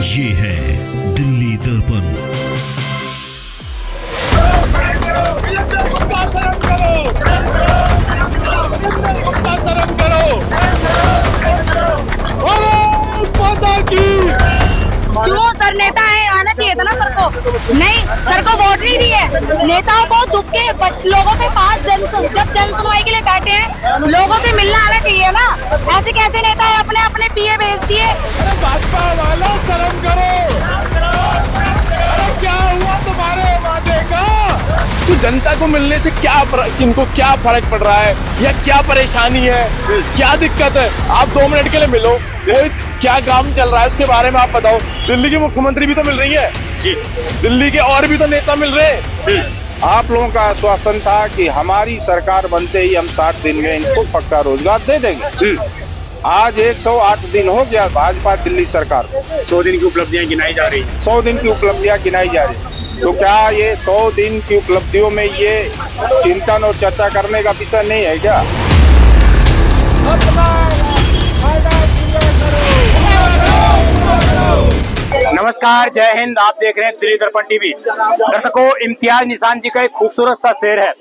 ये है दिल्ली दर्पण। क्यों सर, नेता है, आना चाहिए था ना सर को। नहीं, सर को वोट नहीं दी है। नेताओं को दुख के लोगों के पास जब जन सुनवाई के लिए बैठे हैं, लोगों से मिलना आना चाहिए ना। ऐसे कैसे नेता है अपने अपने पीए भेज दिए। भाजपा वालों शर्म करो। अरे क्या हुआ तुम्हारे वादे का? तो जनता को मिलने से इनको क्या फर्क पड़ रहा है या क्या परेशानी है, क्या दिक्कत है? आप 2 मिनट के लिए मिलो, कोई क्या काम चल रहा है उसके बारे में आप बताओ। दिल्ली की मुख्यमंत्री भी तो मिल रही है जी, दिल्ली के और भी तो नेता मिल रहे हैं। आप लोगों का आश्वासन था कि हमारी सरकार बनते ही हम 60 दिन में इनको पक्का रोजगार दे देंगे। आज 108 दिन हो गया भाजपा दिल्ली सरकार, 100 दिन की उपलब्धियां गिनाई जा रही, 100 दिन की उपलब्धियां गिनाई जा रही। तो क्या ये 100 दिन की उपलब्धियों में ये चिंतन और चर्चा करने का विषय नहीं है क्या? नमस्कार, जय हिंद। आप देख रहे हैं दिल्ली दर्पण टीवी। दर्शकों, इम्तियाज निशान जी का एक खूबसूरत सा शेर है।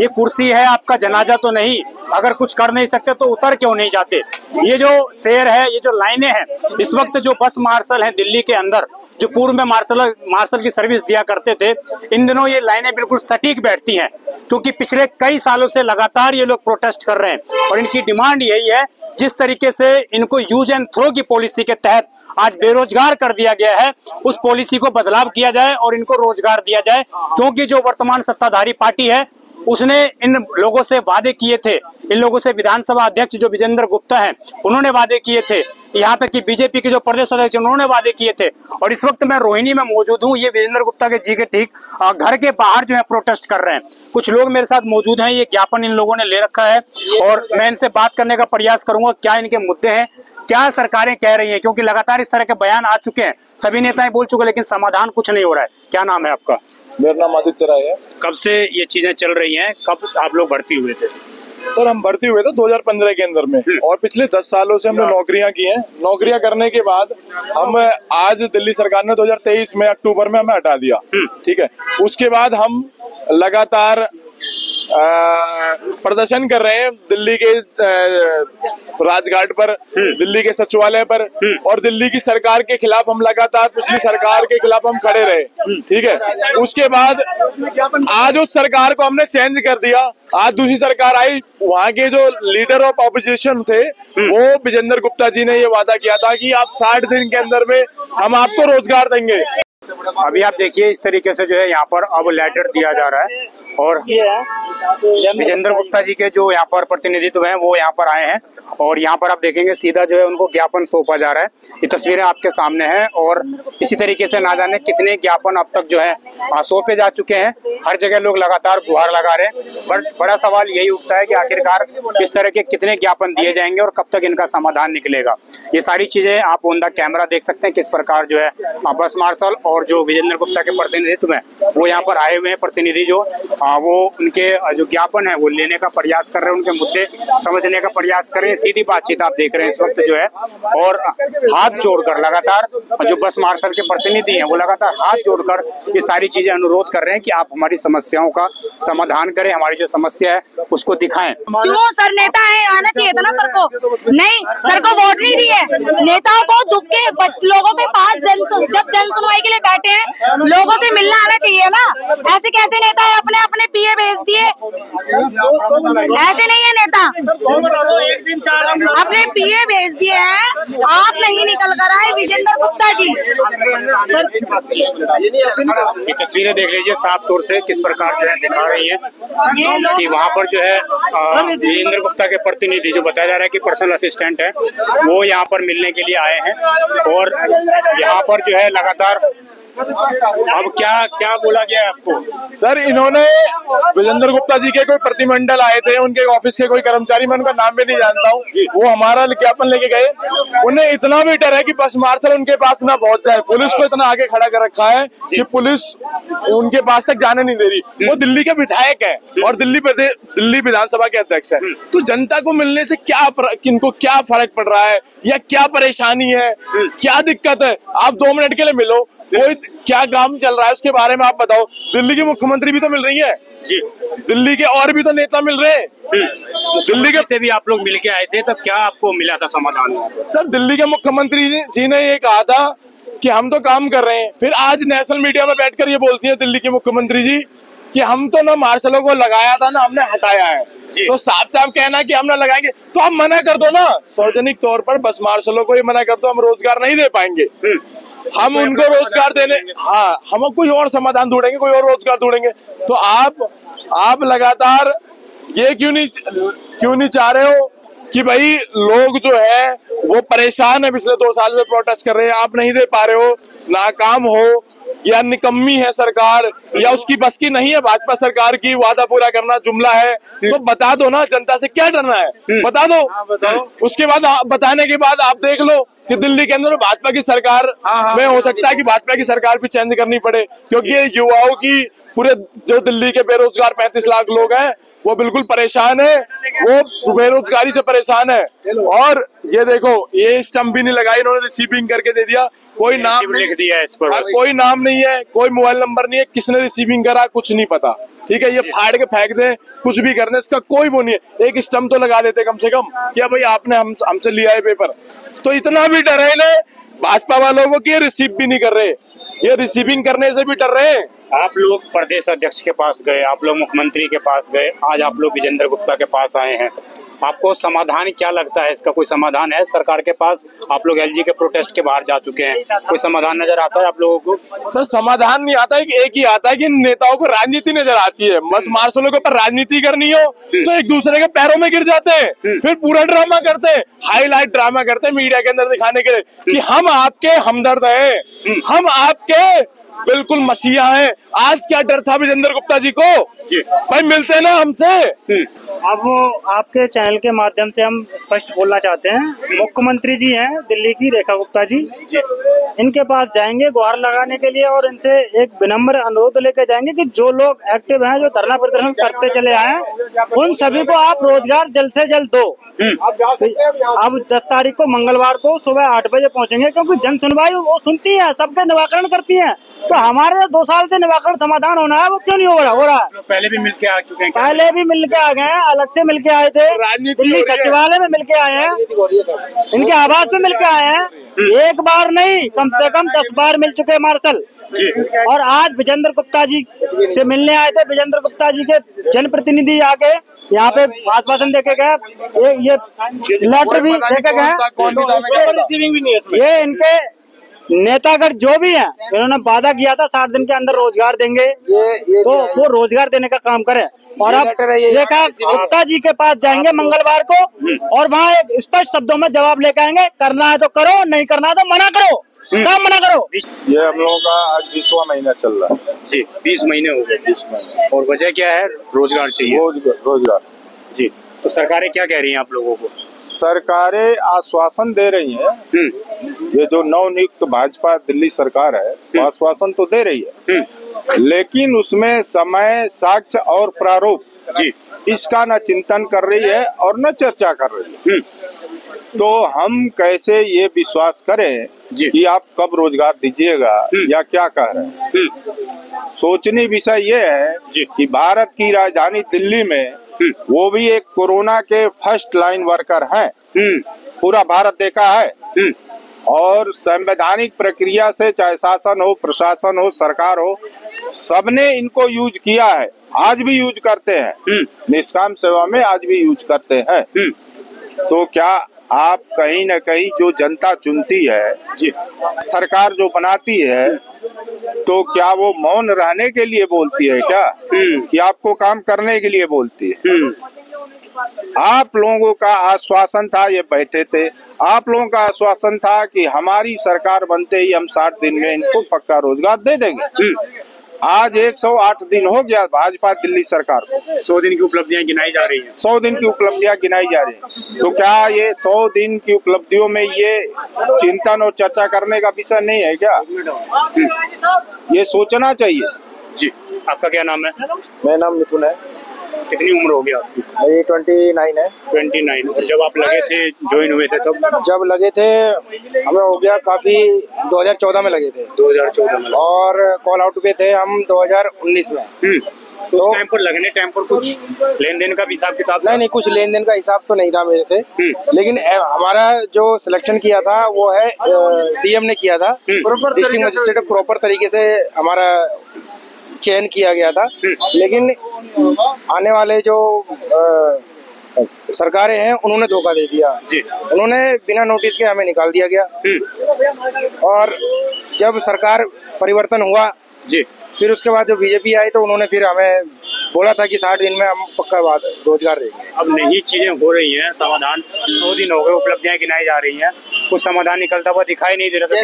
ये कुर्सी है आपका जनाजा तो नहीं, अगर कुछ कर नहीं सकते तो उतर क्यों नहीं जाते। ये जो शेर है, ये जो लाइनें हैं, इस वक्त जो बस मार्शल हैं दिल्ली के अंदर, जो पूर्व में मार्शल की सर्विस दिया करते थे, इन दिनों ये लाइनें बिल्कुल सटीक बैठती हैं, क्योंकि पिछले कई सालों से लगातार ये लोग प्रोटेस्ट कर रहे हैं और इनकी डिमांड यही है, जिस तरीके से इनको यूज एंड थ्रो की पॉलिसी के तहत आज बेरोजगार कर दिया गया है, उस पॉलिसी को बदलाव किया जाए और इनको रोजगार दिया जाए। क्योंकि जो वर्तमान सत्ताधारी पार्टी है, उसने इन लोगों से वादे किए थे, इन लोगों से विधानसभा अध्यक्ष जो विजेंद्र गुप्ता हैं, उन्होंने वादे किए थे, यहाँ तक कि बीजेपी के जो प्रदेश अध्यक्ष उन्होंने वादे किए थे। और इस वक्त मैं रोहिणी में मौजूद हूँ। ये विजेंद्र गुप्ता के जी के ठीक घर के बाहर जो है प्रोटेस्ट कर रहे हैं। कुछ लोग मेरे साथ मौजूद हैं, ये ज्ञापन इन लोगों ने ले रखा है और मैं इनसे बात करने का प्रयास करूंगा, क्या इनके मुद्दे हैं, क्या सरकारें कह रही हैं, क्योंकि लगातार इस तरह के बयान आ चुके हैं, सभी नेताएं बोल चुके, लेकिन समाधान कुछ नहीं हो रहा है। क्या नाम है आपका? मेरा नाम आदित्य राय है। कब से ये चीजें चल रही हैं, कब आप लोग भर्ती हुए थे? सर, हम भर्ती हुए थे 2015 के अंदर में और पिछले 10 सालों से हमने नौकरियां की हैं। नौकरियां करने के बाद हम आज दिल्ली सरकार ने 2023 में अक्टूबर में हमें हटा दिया, ठीक है। उसके बाद हम लगातार प्रदर्शन कर रहे हैं दिल्ली के राजघाट पर, दिल्ली के सचिवालय पर, और दिल्ली की सरकार के खिलाफ हम लगातार पिछली सरकार के खिलाफ हम खड़े रहे, ठीक है। उसके बाद आज उस सरकार को हमने चेंज कर दिया। आज दूसरी सरकार आई, वहाँ के जो लीडर ऑफ ऑपोजिशन थे, वो विजेंद्र गुप्ता जी ने ये वादा किया था कि आप 60 दिन के अंदर में हम आपको रोजगार देंगे। अभी आप देखिए, इस तरीके से जो है यहाँ पर अब लेटर दिया जा रहा है और विजेंद्र गुप्ता जी के जो यहाँ पर प्रतिनिधित्व हैं वो यहाँ पर आए हैं और यहाँ पर आप देखेंगे सीधा जो है उनको ज्ञापन सौंपा जा रहा है। ये तस्वीरें आपके सामने हैं और इसी तरीके से ना जाने कितने ज्ञापन अब तक जो है सौंपे जा चुके हैं। हर जगह लोग लगातार गुहार लगा रहे हैं। बड़ा सवाल यही उठता है कि आखिरकार इस तरह के कितने ज्ञापन दिए जाएंगे और कब तक इनका समाधान निकलेगा। ये सारी चीजें आप ऑन द कैमरा देख सकते हैं, किस प्रकार जो है बस मार्शल और जो विजेंद्र गुप्ता के प्रतिनिधित्व में वो यहाँ पर आए हुए हैं प्रतिनिधि, जो वो उनके जो ज्ञापन है वो लेने का प्रयास कर रहे हैं, उनके मुद्दे समझने का प्रयास कर रहे हैं। सीधी बातचीत आप देख रहे हैं इस वक्त जो है, और हाथ जोड़कर लगातार जो बस मार्शल के प्रतिनिधि हैं वो लगातार हाथ जोड़कर ये सारी चीजें अनुरोध कर रहे हैं कि आप हमारी समस्याओं का समाधान करें, हमारी जो समस्या है उसको दिखाएं। क्यों सर, नेता है, आना चाहिए था ना सर को। नहीं, सर को वोट नहीं दी है। नेताओं को दुख के लोगों के पास जब जन सुनवाई के लिए बैठे हैं, लोगों से मिलना आना चाहिए ना। ऐसे कैसे नेता है अपने अपने पीए भेज दिए। ऐसे नहीं है नेता, अपने पीए भेज दिए हैं। आप नहीं निकल कर आए विजेंद्र गुप्ता जी। ये तस्वीरें देख लीजिए साफ तौर से किस प्रकार जो है दिखा रही है कि वहाँ पर जो है विजेंद्र गुप्ता के प्रतिनिधि, जो बताया जा रहा है कि पर्सनल असिस्टेंट है, वो यहाँ पर मिलने के लिए आए हैं और यहाँ पर जो है लगातार अब क्या बोला गया है आपको? सर इन्होंने विजेंद्र गुप्ता जी के कोई प्रतिमंडल आए थे, उनके ऑफिस के कोई कर्मचारी, मैं उनका नाम भी नहीं जानता हूँ, वो हमारा ज्ञापन लेके गए। उन्हें इतना भी डर है कि बस मार्शल उनके पास ना पहुंच जाए, पुलिस को इतना आगे खड़ा कर रखा है कि पुलिस उनके पास तक जाने नहीं दे रही। वो दिल्ली के विधायक है और दिल्ली विधानसभा के अध्यक्ष है, तो जनता को मिलने से किनको क्या फर्क पड़ रहा है या क्या परेशानी है, क्या दिक्कत है? आप 2 मिनट के लिए मिलो, कोई क्या काम चल रहा है उसके बारे में आप बताओ। दिल्ली की मुख्यमंत्री भी तो मिल रही है जी, दिल्ली के और भी तो नेता मिल रहे हैं। दिल्ली के से भी आप लोग मिलके आए थे, तब क्या आपको मिला था समाधान? सर दिल्ली के मुख्यमंत्री जी ने ये कहा था कि हम तो काम कर रहे हैं, फिर आज नेशनल मीडिया में बैठकर ये बोलती है दिल्ली की मुख्यमंत्री जी कि हम तो ना मार्शलों को लगाया था ना हमने हटाया है। तो साफ साफ कहना कि हम ना लगाएंगे, तो आप मना कर दो ना सार्वजनिक तौर पर, बस मार्शलों को ये मना कर दो, हम रोजगार नहीं दे पाएंगे। हम उनको रोजगार देने, हाँ हम कोई और समाधान ढूंढेंगे, कोई और रोजगार ढूंढेंगे। तो आप लगातार ये क्यों नहीं चाह रहे हो कि भाई लोग जो है वो परेशान है, पिछले 2 साल में प्रोटेस्ट कर रहे हैं, आप नहीं दे पा रहे हो, नाकाम हो या निकम्मी है सरकार या उसकी बस की नहीं है भाजपा सरकार की वादा पूरा करना, जुमला है, तो बता दो ना, जनता से क्या डरना है, बता दो। बताओ। उसके बाद बताने के बाद आप देख लो कि दिल्ली के अंदर भाजपा की सरकार में हो सकता है कि भाजपा की सरकार भी चेंज करनी पड़े, क्योंकि ये युवाओं की पूरे जो दिल्ली के बेरोजगार 35 लाख लोग हैं वो बिल्कुल परेशान है, वो बेरोजगारी से परेशान है। और ये देखो ये स्टंप भी नहीं लगाई इन्होंने, रिसीविंग करके दे दिया, कोई नाम लिख दिया इस पर, कोई नाम नहीं है, कोई मोबाइल नंबर नहीं है, किसने रिसीविंग करा कुछ नहीं पता। ठीक है, ये फाड़ के फेंक दे, कुछ भी करने इसका कोई वो नहीं है, एक स्टंप तो लगा देते कम से कम, क्या भाई आपने हमसे लिया है पेपर। तो इतना भी डर है इन्हें भाजपा वालों को कि ये रिसीव भी नहीं कर रहे, ये रिसीविंग करने से भी डर रहे हैं। आप लोग प्रदेश अध्यक्ष के पास गए, आप लोग मुख्यमंत्री के पास गए, आज आप लोग विजेंद्र गुप्ता के पास आए हैं, आपको समाधान क्या लगता है? इसका कोई समाधान है सरकार के पास? आप लोग एलजी के प्रोटेस्ट के बाहर जा चुके हैं, कोई समाधान नजर आता है आप लोगों को? सर समाधान नहीं आता है, एक ही आता है कि नेताओं को राजनीति नजर आती है, बस मार्शलों के ऊपर राजनीति करनी हो तो एक दूसरे के पैरों में गिर जाते हैं, फिर पूरा ड्रामा करते हैं, हाईलाइट ड्रामा करते हैं मीडिया के अंदर दिखाने के लिए कि हम आपके हमदर्द हैं, हम आपके बिल्कुल मसीहा हैं। आज क्या डर था विजेंद्र गुप्ता जी को? भाई मिलते ना हमसे। अब आपके चैनल के माध्यम से हम स्पष्ट बोलना चाहते हैं, मुख्यमंत्री जी हैं दिल्ली की रेखा गुप्ता जी, इनके पास जाएंगे गुहार लगाने के लिए और इनसे एक विनम्र अनुरोध लेकर जाएंगे कि जो लोग एक्टिव हैं, जो धरना प्रदर्शन करते चले आए, उन सभी को आप रोजगार जल्द से जल्द दो। अब 10 तारीख को मंगलवार को सुबह 8 बजे पहुंचेंगे, क्योंकि जन सुनवाई वो सुनती है, सबके निराकरण करती है, तो हमारे 2 साल से निराकरण समाधान होना है, वो क्यों नहीं हो रहा है? पहले भी मिलके आ चुके हैं, पहले भी मिलके आ गए हैं, अलग से मिलके आए थे, दिल्ली सचिवालय में मिलके आए हैं, इनके आवास में मिलके आए हैं, एक बार नहीं कम से कम 10 बार मिल चुके मार्शल। और आज विजेंद्र गुप्ता जी से मिलने आए थे, विजेंद्र गुप्ता जी के जनप्रतिनिधि आके यहाँ पे आश्वासन देके गए, ये लेटर भी देके गए, ये इनके नेतागढ़ जो भी है इन्होंने वादा किया था 60 दिन के अंदर रोजगार देंगे, तो वो रोजगार देने का काम करे। और अब रेखा गुप्ता जी के पास जाएंगे मंगलवार को और वहाँ एक स्पष्ट शब्दों में जवाब लेकर आएंगे, करना है तो करो, नहीं करना है तो मना करो, सब मना करो। ये हम लोगों का आज 20वां महीना चल रहा है जी, 20 महीने हो गए। 20 महीने। और वजह क्या है? रोजगार चाहिए। रोजगार जी, तो सरकारें क्या कह रही हैं आप लोगों को? सरकारें आश्वासन दे रही हैं, ये जो नवनियुक्त भाजपा दिल्ली सरकार है वो आश्वासन तो दे रही है, लेकिन उसमें समय, साक्ष्य और प्रारूप जी इसका न चिंतन कर रही है और न चर्चा कर रही है। तो हम कैसे ये विश्वास करें कि आप कब रोजगार दीजिएगा या क्या कह रहे हैं? सोचनीय विषय ये है कि भारत की राजधानी दिल्ली में वो भी एक कोरोना के फर्स्ट लाइन वर्कर हैं, पूरा भारत देखा है, और संवैधानिक प्रक्रिया से चाहे शासन हो, प्रशासन हो, सरकार हो, सबने इनको यूज किया है, आज भी यूज करते हैं, निष्काम सेवा में आज भी यूज करते हैं। तो क्या आप कहीं न कहीं जो जनता चुनती है, सरकार जो बनाती है, तो क्या वो मौन रहने के लिए बोलती है क्या कि आपको काम करने के लिए बोलती है? आप लोगों का आश्वासन था, ये बैठे थे, आप लोगों का आश्वासन था कि हमारी सरकार बनते ही हम 60 दिन में इनको पक्का रोजगार दे देंगे। आज 108 दिन हो गया भाजपा दिल्ली सरकार को। 100 दिन की उपलब्धियां गिनाई जा रही हैं। 100 दिन की उपलब्धियां गिनाई जा रही हैं। तो क्या ये 100 दिन की उपलब्धियों में ये चिंतन और चर्चा करने का विषय नहीं है क्या? ये सोचना चाहिए। जी, आपका क्या नाम है? मेरा नाम मिथुन है। कितनी उम्र हो गई आपकी? मेरी 29 है। 29। जब आप लगे थे, ज्वाइन हुए थे तब? जब लगे थे हमें हो गया काफी, 2014 में लगे थे। 2014 में। और कॉल आउट पे थे हम 2019 में। तो उस टाइम पर लगने टाइम पर कुछ लेन देन का हिसाब किताब? नहीं, कुछ लेन देन का हिसाब तो नहीं था मेरे से। लेकिन हमारा जो सिलेक्शन किया था वो है डीएम ने किया था, डिस्ट्रिक्ट मजिस्ट्रेट। प्रॉपर तरीके से हमारा चयन किया गया था। लेकिन आने वाले जो सरकारें हैं उन्होंने धोखा दे दिया जी। उन्होंने बिना नोटिस के हमें निकाल दिया गया। और जब सरकार परिवर्तन हुआ जी, फिर उसके बाद जो बीजेपी आई तो उन्होंने फिर हमें बोला था कि 60 दिन में हम पक्का रोजगार देंगे। अब नई चीजें हो रही हैं, समाधान 100 दिन हो गए, उपलब्धियां गिनाई जा रही हैं, कुछ समाधान निकलता हुआ दिखाई नहीं दे रहा। तो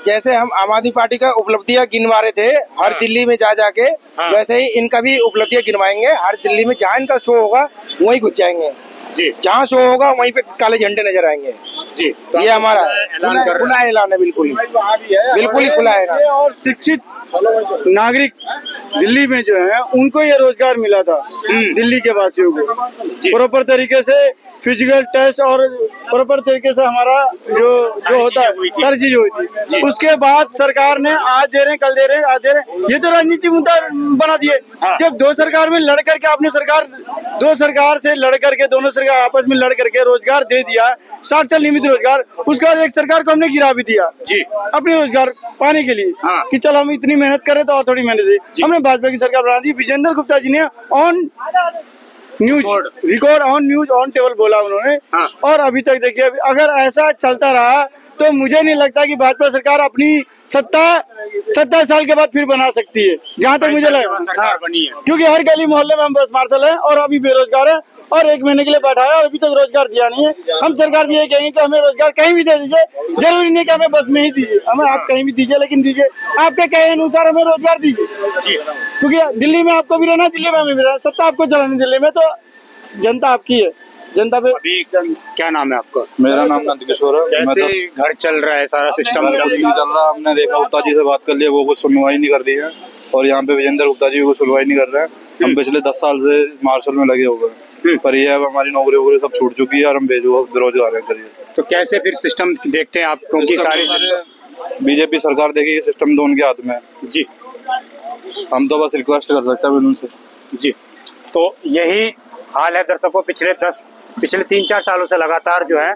जैसे हम आम आदमी पार्टी का उपलब्धियां गिनवा रहे थे हर दिल्ली में जा जाके, वैसे ही इनका भी उपलब्धियां गिनवाएंगे। हर दिल्ली में जहाँ इनका शो होगा वहीं घुस जाएंगे जी। जहाँ शो होगा वहीं पे काले झंडे नजर आएंगे जी। तो ये हमारा खुला ऐलान है, बिल्कुल ही खुला ऐलान। और शिक्षित नागरिक दिल्ली में जो है उनको ये रोजगार मिला था, दिल्ली के वासियों को प्रॉपर तरीके से फिजिकल टेस्ट और प्रॉपर तरीके से हमारा जो होता है हर चीज हुई थी। उसके बाद सरकार ने आज दे रहे हैं, कल दे रहे हैं, आज दे रहे हैं, ये तो राजनीति मुद्दा बना दिए। जब दो सरकार में लड़ करके आपने दो सरकार से लड़ करके, दोनों सरकार आपस में लड़ करके रोजगार दे दिया, 60 साल नियमित रोजगार। उसके बाद एक सरकार को हमने गिरा भी दिया जी, अपने रोजगार पाने के लिए कि चलो हम इतनी मेहनत करें तो और थोड़ी मेहनत है। हमने भाजपा की सरकार बना दी। विजेंद्र गुप्ता जी ने on news record on news on table बोला उन्होंने। और अभी तक देखिए, अगर ऐसा चलता रहा तो मुझे नहीं लगता कि भाजपा सरकार अपनी 27 साल के बाद फिर बना सकती है, जहाँ तक मुझे लगा। क्योंकि हर गली मोहल्ले में हम बस मार्शल है और अभी बेरोजगार है, और 1 महीने के लिए बैठा है और अभी तक रोजगार दिया नहीं है। हम सरकार से ये कहेंगे कि हमें रोजगार कहीं भी दे दीजिए, जरूरी नहीं कि हमें बस में ही दीजिए, हमें आप कहीं भी दीजिए, लेकिन दीजिए आपके कहे अनुसार हमें रोजगार दीजिए। क्योंकि दिल्ली में आपको भी रहना, दिल्ली में हमें भी रहना, सत्ता आपको चलानी दिल्ली में, तो जनता आपकी है। जनता पे अभी क्या नाम है आपका? मेरा नाम नंदकिशोर है। कैसे घर चल रहा है, सारा सिस्टम नहीं चल रहा। हमने देखा गुप्ता जी से बात कर लिया, वो कुछ सुनवाई नहीं कर रही है, और यहाँ पे विजेंद्र गुप्ता जी को सुनवाई नहीं कर रहे हैं। हम पिछले 10 साल से मार्शल में लगे हुए हैं, पर ये अब हमारी नौकरी वोकरी सब छूट चुकी है और हम बेरोजगार हैं। करिए तो कैसे फिर सिस्टम देखते हैं आप? क्योंकि सारे बीजेपी सरकार देखेगी, सिस्टम तो उनके हाथ में है जी। हम तो बस रिक्वेस्ट कर सकते हैं उनसे जी। तो यही हाल है दर्शकों, पिछले 3-4 सालों से लगातार जो है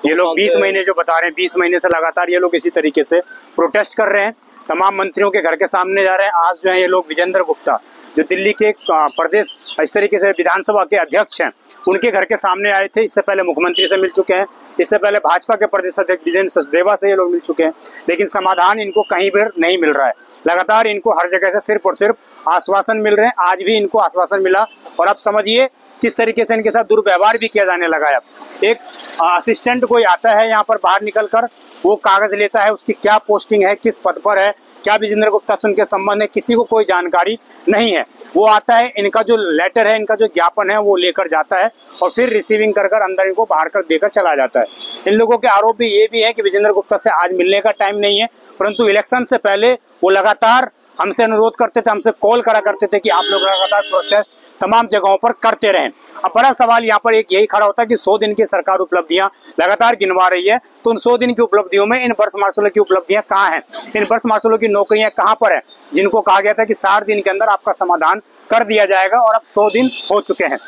ये लोग 20 महीने जो बता रहे हैं, 20 महीने से लगातार ये लोग इसी तरीके से प्रोटेस्ट कर रहे हैं। तमाम मंत्रियों के घर के सामने जा रहे हैं। आज जो है ये लोग विजेंद्र गुप्ता जो दिल्ली के प्रदेश इस तरीके से विधानसभा के अध्यक्ष हैं, उनके घर के सामने आए थे। इससे पहले मुख्यमंत्री से मिल चुके हैं, इससे पहले भाजपा के प्रदेश अध्यक्ष विजेंद्र सचदेवा से ये लोग मिल चुके हैं, लेकिन समाधान इनको कहीं भी नहीं मिल रहा है। लगातार इनको हर जगह से सिर्फ और सिर्फ आश्वासन मिल रहे हैं। आज भी इनको आश्वासन मिला और अब समझिए किस तरीके से इनके साथ दुर्व्यवहार भी किया जाने लगा है। एक असिस्टेंट कोई आता है यहाँ पर बाहर निकलकर, वो कागज लेता है, उसकी क्या पोस्टिंग है, किस पद पर है, क्या विजेंद्र गुप्ता से उनके संबंध है, किसी को कोई जानकारी नहीं है। वो आता है, इनका जो लेटर है, इनका जो ज्ञापन है वो लेकर जाता है और फिर रिसीविंग कर अंदर इनको बाहर कर देकर चला जाता है। इन लोगों के आरोप भी ये भी है कि विजेंद्र गुप्ता से आज मिलने का टाइम नहीं है, परंतु इलेक्शन से पहले वो लगातार हमसे अनुरोध करते थे, हमसे कॉल करा करते थे कि आप लोग लगातार प्रोटेस्ट तमाम जगहों पर करते रहें। अब बड़ा सवाल यहाँ पर एक यही खड़ा होता है कि 100 दिन की सरकार उपलब्धियां लगातार गिनवा रही है, तो उन 100 दिन की उपलब्धियों में इन बर्स मार्शलों की उपलब्धियां कहाँ हैं, इन बर्स मार्शलों की नौकरियां कहाँ पर है, जिनको कहा गया था कि 60 दिन के अंदर आपका समाधान कर दिया जाएगा, और अब 100 दिन हो चुके हैं।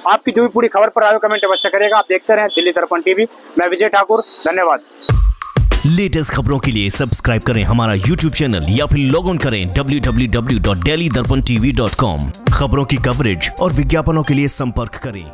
आपकी जो भी पूरी खबर पर आए कमेंट अवश्य करेगा। आप देखते रहें दिल्ली दर्पण टीवी। मैं विजय ठाकुर, धन्यवाद। लेटेस्ट खबरों के लिए सब्सक्राइब करें हमारा YouTube चैनल या फिर लॉग ऑन करें www.delhidarpantv.com। खबरों की कवरेज और विज्ञापनों के लिए संपर्क करें।